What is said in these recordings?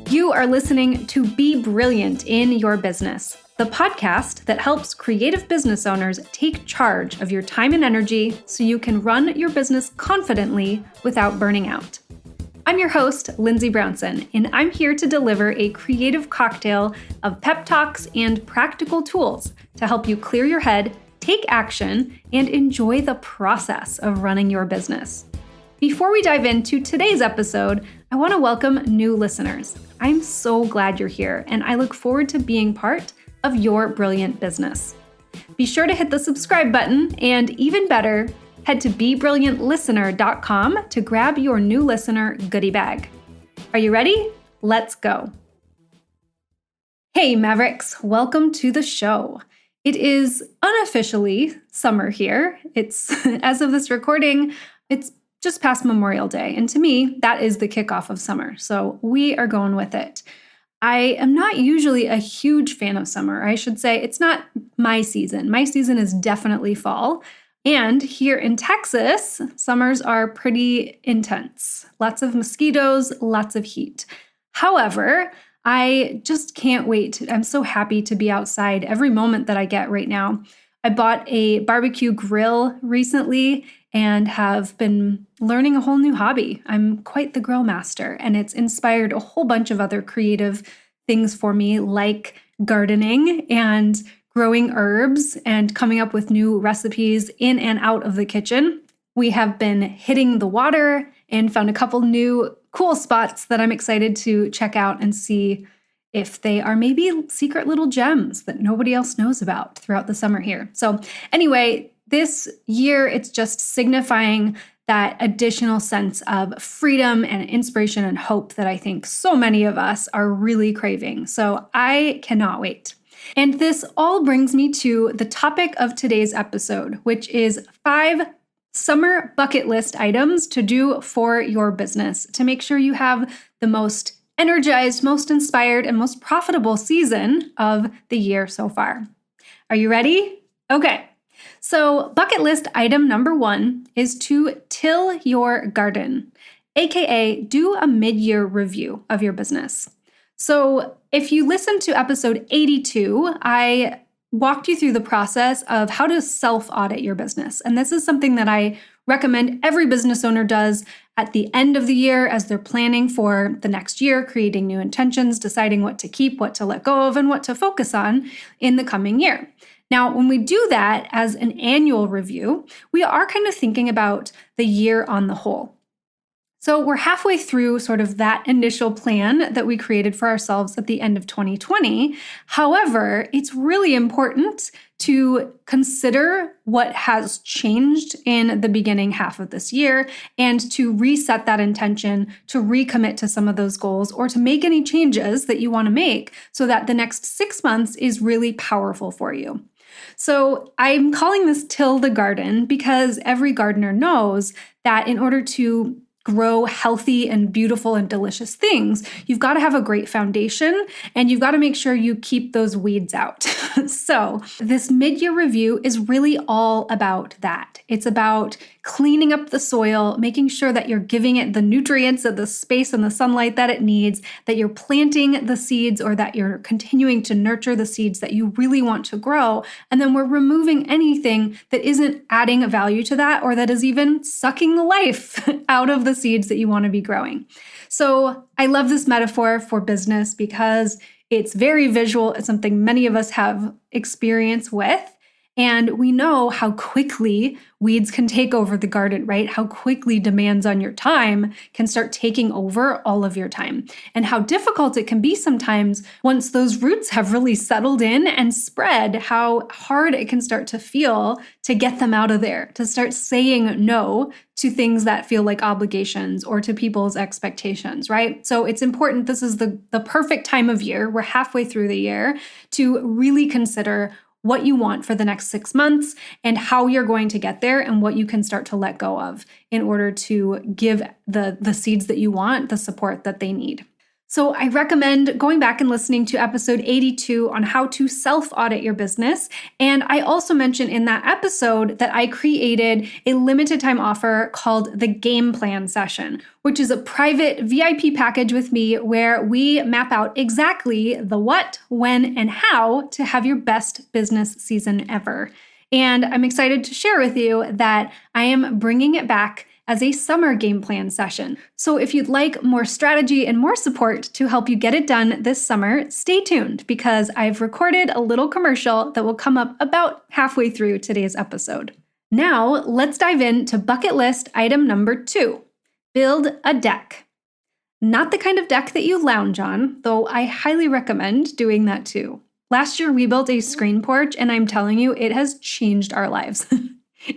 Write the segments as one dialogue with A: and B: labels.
A: You are listening to Be Brilliant in Your Business, the podcast that helps creative business owners take charge of your time and energy so you can run your business confidently without burning out. I'm your host, Lindsay Brownson, and I'm here to deliver a creative cocktail of pep talks and practical tools to help you clear your head, take action, and enjoy the process of running your business. Before we dive into today's episode, I want to welcome new listeners. I'm so glad you're here, and I look forward to being part of your brilliant business. Be sure to hit the subscribe button, and even better, head to BeBrilliantListener.com to grab your new listener goodie bag. Are you ready? Let's go. Hey, Mavericks, welcome to the show. It is unofficially summer here. It's, as of this recording, it's just past Memorial Day. And to me, that is the kickoff of summer. So we are going with it. I am not usually a huge fan of summer. I should say it's not my season. My season is definitely fall. And here in Texas, summers are pretty intense. Lots of mosquitoes, lots of heat. However, I just can't wait. I'm so happy to be outside every moment that I get right now. I bought a barbecue grill recently and have been learning a whole new hobby. I'm quite the grill master, and it's inspired a whole bunch of other creative things for me, like gardening and growing herbs and coming up with new recipes in and out of the kitchen. We have been hitting the water and found a couple new cool spots that I'm excited to check out and see if they are maybe secret little gems that nobody else knows about throughout the summer here. So anyway, this year, it's just signifying that additional sense of freedom and inspiration and hope that I think so many of us are really craving. So I cannot wait. And this all brings me to the topic of today's episode, which is 5 summer bucket list items to do for your business to make sure you have the most energized, most inspired, and most profitable season of the year so far. Are you ready? Okay. So bucket list item number 1 is to till your garden, aka do a mid-year review of your business. So if you listen to episode 82, I walked you through the process of how to self-audit your business. And this is something that I recommend every business owner does at the end of the year as they're planning for the next year, creating new intentions, deciding what to keep, what to let go of, and what to focus on in the coming year. Now, when we do that as an annual review, we are kind of thinking about the year on the whole. So we're halfway through sort of that initial plan that we created for ourselves at the end of 2020. However, it's really important to consider what has changed in the beginning half of this year and to reset that intention, to recommit to some of those goals, or to make any changes that you want to make so that the next 6 months is really powerful for you. So I'm calling this Till the Garden because every gardener knows that in order to grow healthy and beautiful and delicious things, you've got to have a great foundation and you've got to make sure you keep those weeds out. So this mid-year review is really all about that. It's about cleaning up the soil, making sure that you're giving it the nutrients and the space and the sunlight that it needs, that you're planting the seeds or that you're continuing to nurture the seeds that you really want to grow. And then we're removing anything that isn't adding a value to that or that is even sucking the life out of the seeds that you want to be growing. So I love this metaphor for business because it's very visual. It's something many of us have experience with. And we know how quickly weeds can take over the garden, right? How quickly demands on your time can start taking over all of your time. And how difficult it can be sometimes once those roots have really settled in and spread, how hard it can start to feel to get them out of there, to start saying no to things that feel like obligations or to people's expectations, right? So it's important. This is the perfect time of year. We're halfway through the year to really consider what you want for the next 6 months and how you're going to get there and what you can start to let go of in order to give the seeds that you want the support that they need. So I recommend going back and listening to episode 82 on how to self-audit your business. And I also mentioned in that episode that I created a limited time offer called the Game Plan Session, which is a private VIP package with me where we map out exactly the what, when, and how to have your best business season ever. And I'm excited to share with you that I am bringing it back as a summer game plan session. So if you'd like more strategy and more support to help you get it done this summer, stay tuned because I've recorded a little commercial that will come up about halfway through today's episode. Now, let's dive into bucket list item number 2, build a deck. Not the kind of deck that you lounge on, though I highly recommend doing that too. Last year, we built a screen porch, and I'm telling you, it has changed our lives.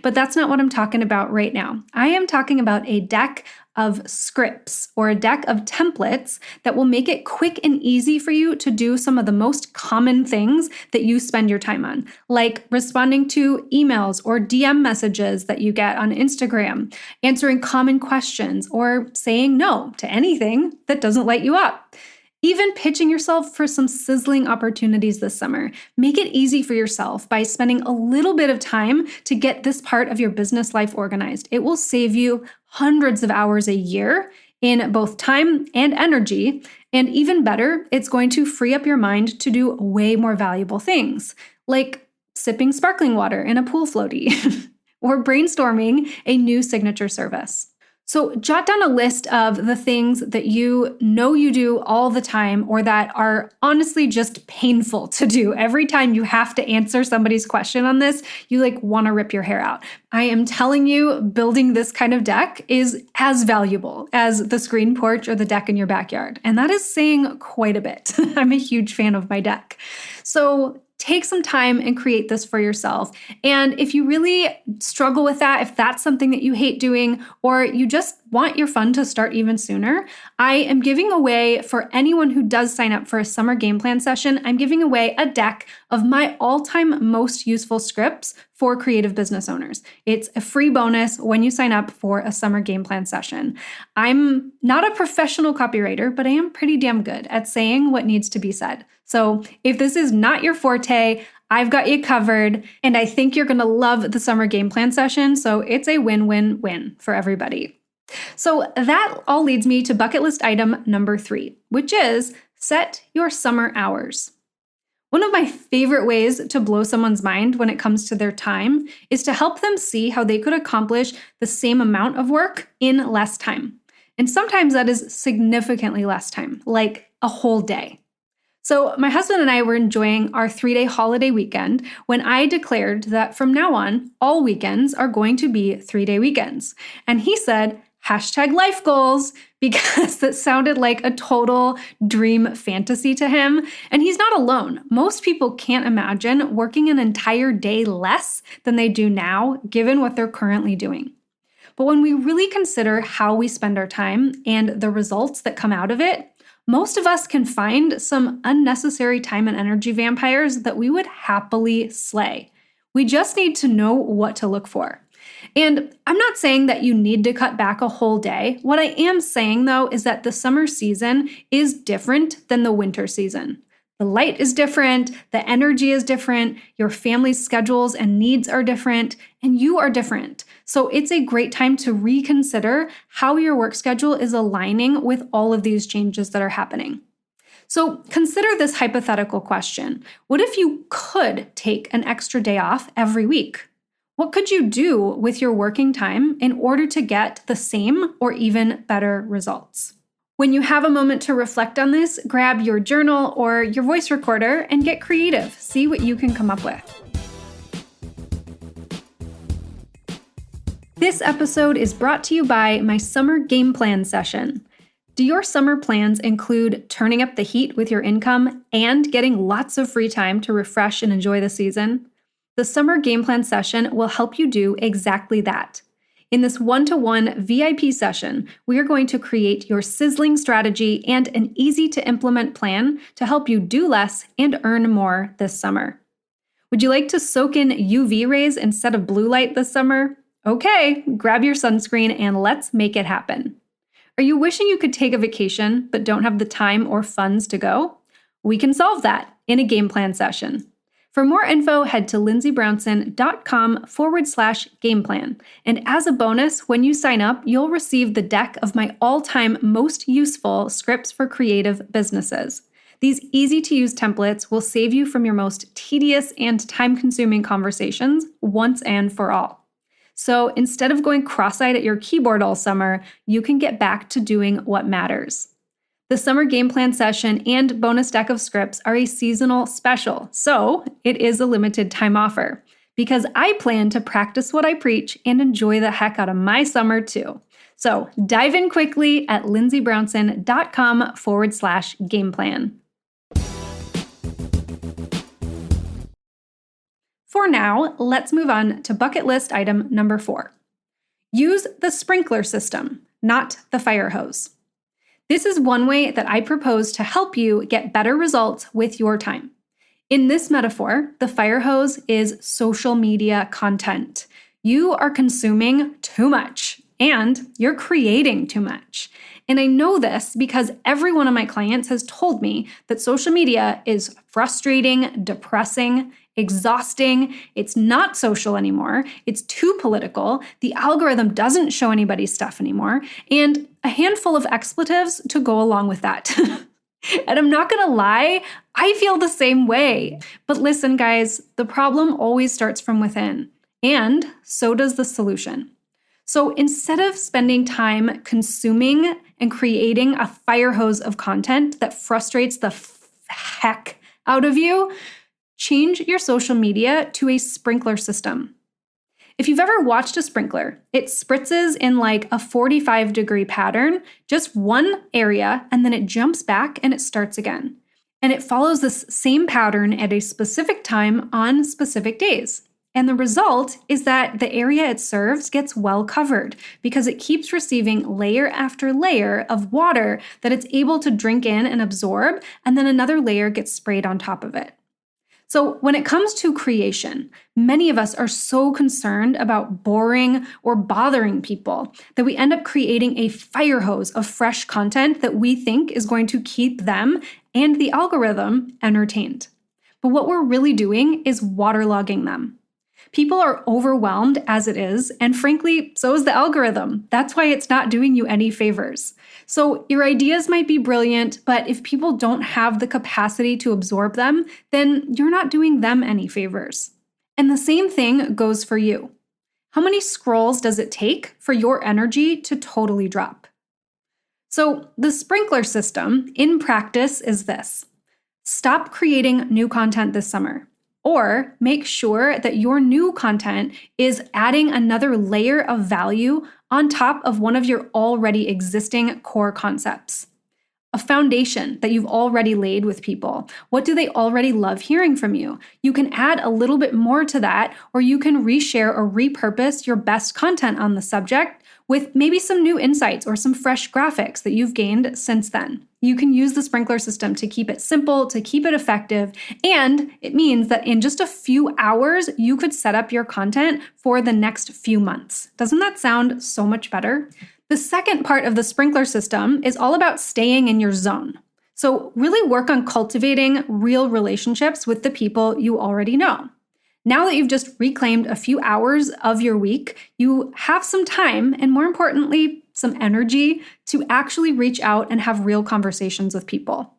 A: But that's not what I'm talking about right now. I am talking about a deck of scripts or a deck of templates that will make it quick and easy for you to do some of the most common things that you spend your time on, like responding to emails or DM messages that you get on Instagram, answering common questions, or saying no to anything that doesn't light you up. Even pitching yourself for some sizzling opportunities this summer. Make it easy for yourself by spending a little bit of time to get this part of your business life organized. It will save you hundreds of hours a year in both time and energy. And even better, it's going to free up your mind to do way more valuable things, like sipping sparkling water in a pool floaty or brainstorming a new signature service. So jot down a list of the things that you know you do all the time or that are honestly just painful to do. Every time you have to answer somebody's question on this, you want to rip your hair out. I am telling you, building this kind of deck is as valuable as the screen porch or the deck in your backyard. And that is saying quite a bit. I'm a huge fan of my deck. So take some time and create this for yourself. And if you really struggle with that, if that's something that you hate doing, or you just want your fun to start even sooner, I am giving away, for anyone who does sign up for a summer game plan session, I'm giving away a deck of my all-time most useful scripts for creative business owners. It's a free bonus when you sign up for a summer game plan session. I'm not a professional copywriter, but I am pretty damn good at saying what needs to be said. So if this is not your forte, I've got you covered, and I think you're going to love the summer game plan session, so it's a win-win-win for everybody. So that all leads me to bucket list item number 3, which is set your summer hours. One of my favorite ways to blow someone's mind when it comes to their time is to help them see how they could accomplish the same amount of work in less time. And sometimes that is significantly less time, like a whole day. So my husband and I were enjoying our 3-day holiday weekend when I declared that from now on, all weekends are going to be 3-day weekends. And he said, #life goals, because that sounded like a total dream fantasy to him. And he's not alone. Most people can't imagine working an entire day less than they do now, given what they're currently doing. But when we really consider how we spend our time and the results that come out of it, most of us can find some unnecessary time and energy vampires that we would happily slay. We just need to know what to look for. And I'm not saying that you need to cut back a whole day. What I am saying, though, is that the summer season is different than the winter season. The light is different, the energy is different, your family's schedules and needs are different, and you are different. So it's a great time to reconsider how your work schedule is aligning with all of these changes that are happening. So consider this hypothetical question. What if you could take an extra day off every week? What could you do with your working time in order to get the same or even better results? When you have a moment to reflect on this, grab your journal or your voice recorder and get creative. See what you can come up with. This episode is brought to you by my summer game plan session. Do your summer plans include turning up the heat with your income and getting lots of free time to refresh and enjoy the season? The summer game plan session will help you do exactly that. In this one-to-one VIP session, we are going to create your sizzling strategy and an easy-to-implement plan to help you do less and earn more this summer. Would you like to soak in UV rays instead of blue light this summer? Okay, grab your sunscreen and let's make it happen. Are you wishing you could take a vacation but don't have the time or funds to go? We can solve that in a game plan session. For more info, head to lindsaybrownson.com/game plan. And as a bonus, when you sign up, you'll receive the deck of my all-time most useful scripts for creative businesses. These easy-to-use templates will save you from your most tedious and time-consuming conversations once and for all. So instead of going cross-eyed at your keyboard all summer, you can get back to doing what matters. The summer game plan session and bonus deck of scripts are a seasonal special, so it is a limited time offer because I plan to practice what I preach and enjoy the heck out of my summer too. So dive in quickly at lindsaybrownson.com/game plan. For now, let's move on to bucket list item number 4. Use the sprinkler system, not the fire hose. This is one way that I propose to help you get better results with your time. In this metaphor, the fire hose is social media content. You are consuming too much and you're creating too much. And I know this because every one of my clients has told me that social media is frustrating, depressing, exhausting. It's not social anymore. It's too political. The algorithm doesn't show anybody's stuff anymore. And a handful of expletives to go along with that. And I'm not going to lie, I feel the same way. But listen, guys, the problem always starts from within. And so does the solution. So instead of spending time consuming and creating a fire hose of content that frustrates the heck out of you, change your social media to a sprinkler system. If you've ever watched a sprinkler, it spritzes in like a 45-degree pattern, just one area, and then it jumps back and it starts again. And it follows this same pattern at a specific time on specific days. And the result is that the area it serves gets well covered because it keeps receiving layer after layer of water that it's able to drink in and absorb, and then another layer gets sprayed on top of it. So when it comes to creation, many of us are so concerned about boring or bothering people that we end up creating a fire hose of fresh content that we think is going to keep them and the algorithm entertained. But what we're really doing is waterlogging them. People are overwhelmed as it is, and frankly, so is the algorithm. That's why it's not doing you any favors. So your ideas might be brilliant, but if people don't have the capacity to absorb them, then you're not doing them any favors. And the same thing goes for you. How many scrolls does it take for your energy to totally drop? So the sprinkler system in practice is this. Stop creating new content this summer. Or make sure that your new content is adding another layer of value on top of one of your already existing core concepts. A foundation that you've already laid with people. What do they already love hearing from you? You can add a little bit more to that, or you can reshare or repurpose your best content on the subject with maybe some new insights or some fresh graphics that you've gained since then. You can use the sprinkler system to keep it simple, to keep it effective, and it means that in just a few hours, you could set up your content for the next few months. Doesn't that sound so much better? The second part of the sprinkler system is all about staying in your zone. So really work on cultivating real relationships with the people you already know. Now that you've just reclaimed a few hours of your week, you have some time and, more importantly, some energy to actually reach out and have real conversations with people.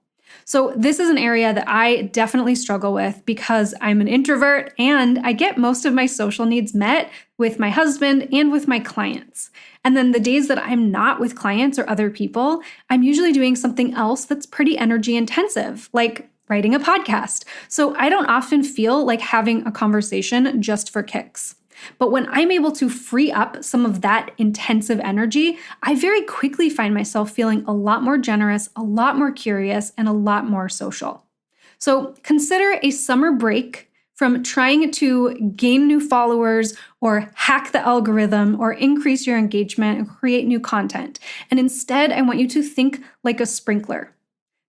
A: So this is an area that I definitely struggle with because I'm an introvert and I get most of my social needs met with my husband and with my clients. And then the days that I'm not with clients or other people, I'm usually doing something else that's pretty energy intensive, like writing a podcast. So I don't often feel like having a conversation just for kicks. But when I'm able to free up some of that intensive energy, I very quickly find myself feeling a lot more generous, a lot more curious, and a lot more social. So consider a summer break from trying to gain new followers or hack the algorithm or increase your engagement and create new content. And instead, I want you to think like a sprinkler.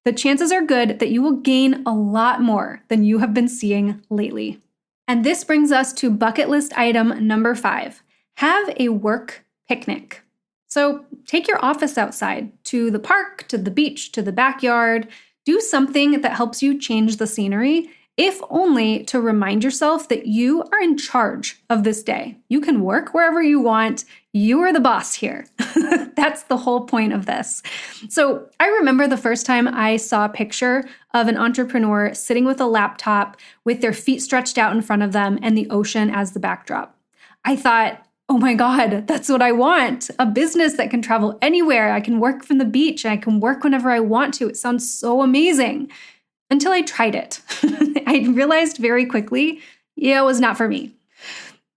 A: The chances are good that you will gain a lot more than you have been seeing lately. And this brings us to bucket list item number 5. Have a work picnic. So take your office outside to the park, to the beach, to the backyard. Do something that helps you change the scenery, if only to remind yourself that you are in charge of this day. You can work wherever you want. You are the boss here. That's the whole point of this. So I remember the first time I saw a picture of an entrepreneur sitting with a laptop with their feet stretched out in front of them and the ocean as the backdrop. I thought, oh my God, that's what I want. A business that can travel anywhere. I can work from the beach. I can work whenever I want to. It sounds so amazing. Until I tried it. I realized very quickly, it was not for me.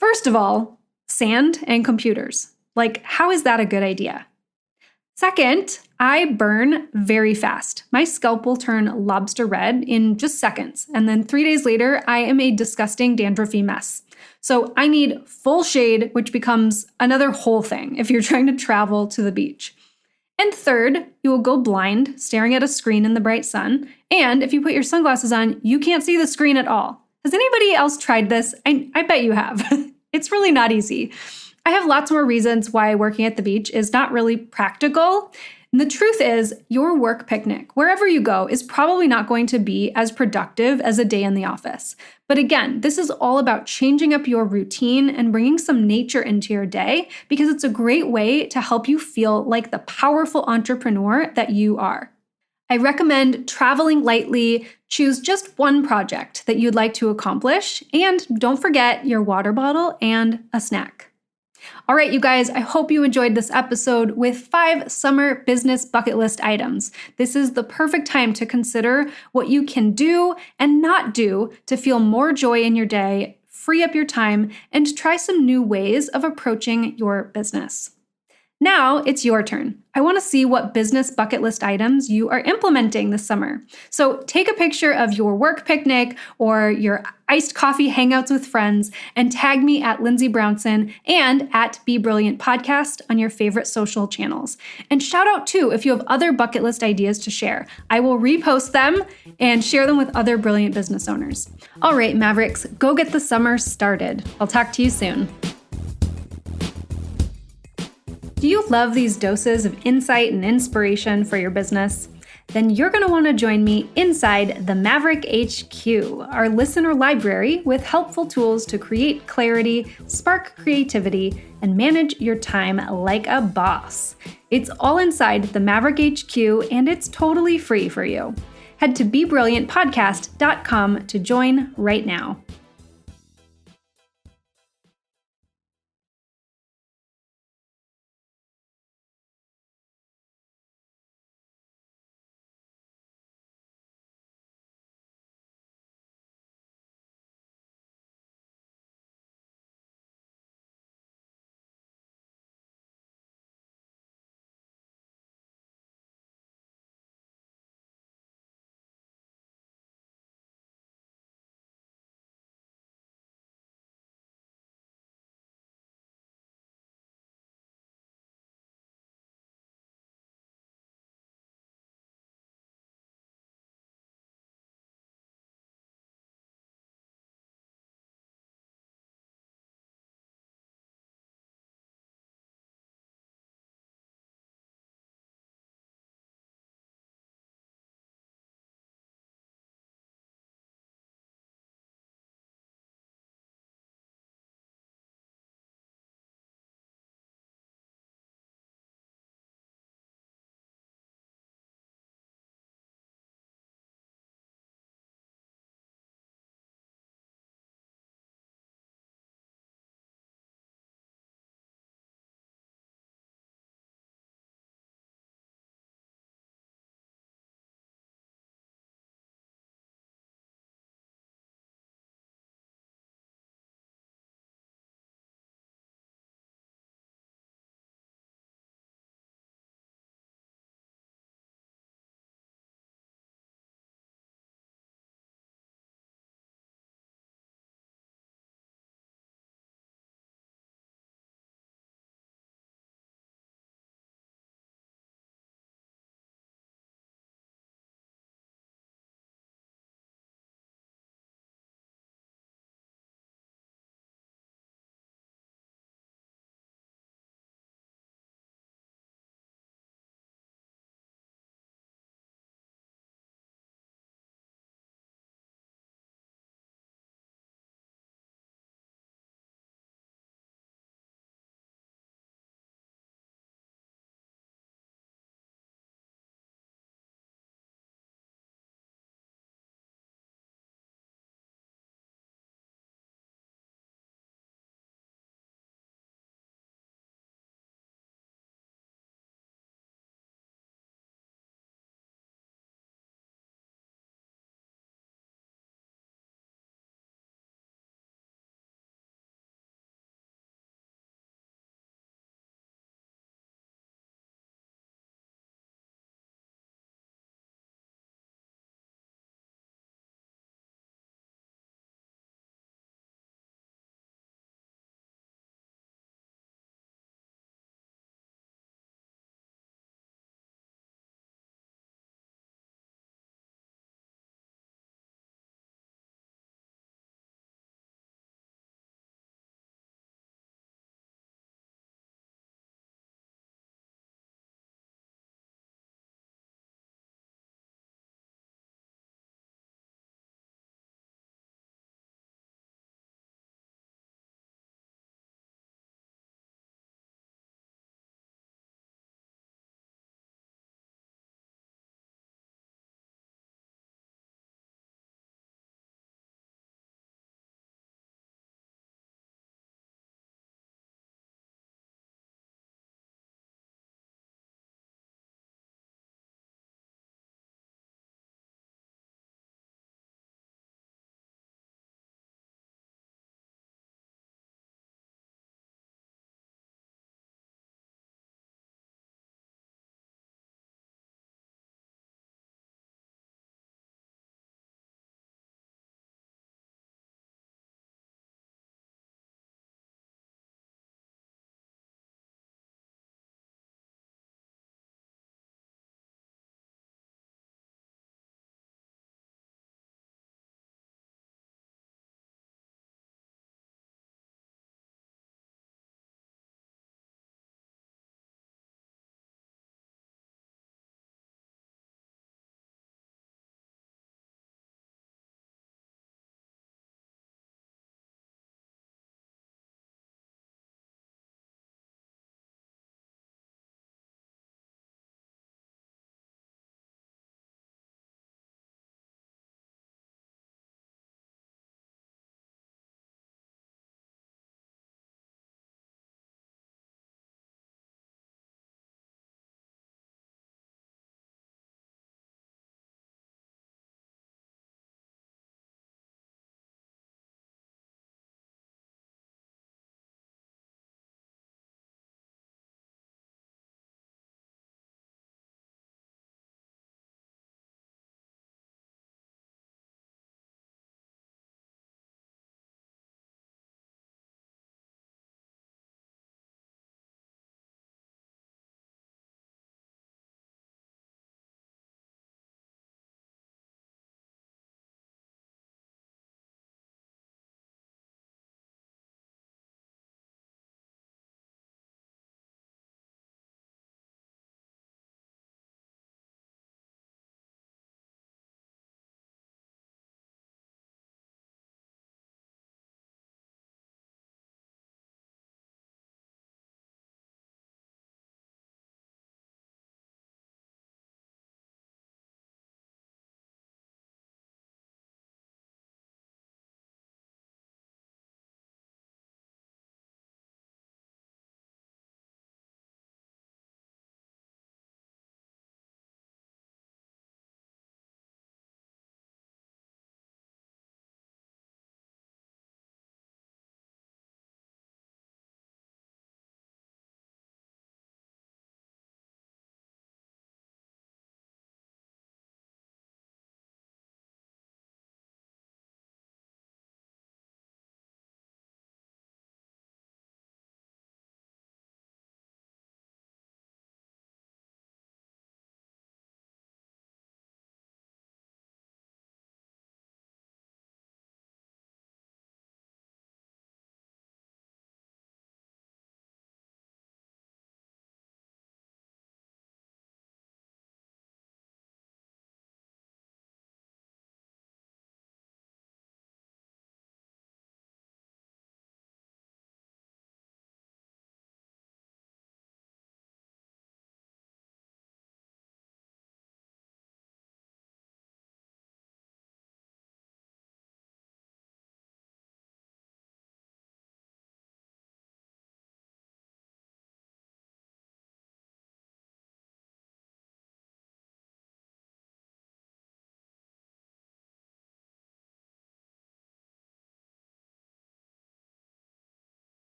A: First of all, sand and computers. Like, how is that a good idea? Second, I burn very fast. My scalp will turn lobster red in just seconds. And then 3 days later, I am a disgusting dandruffy mess. So I need full shade, which becomes another whole thing if you're trying to travel to the beach. And third, you will go blind staring at a screen in the bright sun. And if you put your sunglasses on, you can't see the screen at all. Has anybody else tried this? I bet you have. It's really not easy. I have lots more reasons why working at the beach is not really practical. And the truth is, your work picnic, wherever you go, is probably not going to be as productive as a day in the office. But again, this is all about changing up your routine and bringing some nature into your day because it's a great way to help you feel like the powerful entrepreneur that you are. I recommend traveling lightly, choose just one project that you'd like to accomplish, and don't forget your water bottle and a snack. All right, you guys, I hope you enjoyed this episode with 5 summer business bucket list items. This is the perfect time to consider what you can do and not do to feel more joy in your day, free up your time, and try some new ways of approaching your business. Now it's your turn. I want to see what business bucket list items you are implementing this summer. So take a picture of your work picnic or your iced coffee hangouts with friends and tag me at Lindsay Brownson and at Be Brilliant Podcast on your favorite social channels. And shout out too if you have other bucket list ideas to share. I will repost them and share them with other brilliant business owners. All right, Mavericks, go get the summer started. I'll talk to you soon. Do you love these doses of insight and inspiration for your business? Then you're going to want to join me inside the Maverick HQ, our listener library with helpful tools to create clarity, spark creativity, and manage your time like a boss. It's all inside the Maverick HQ, and it's totally free for you. Head to BeBrilliantPodcast.com to join right now.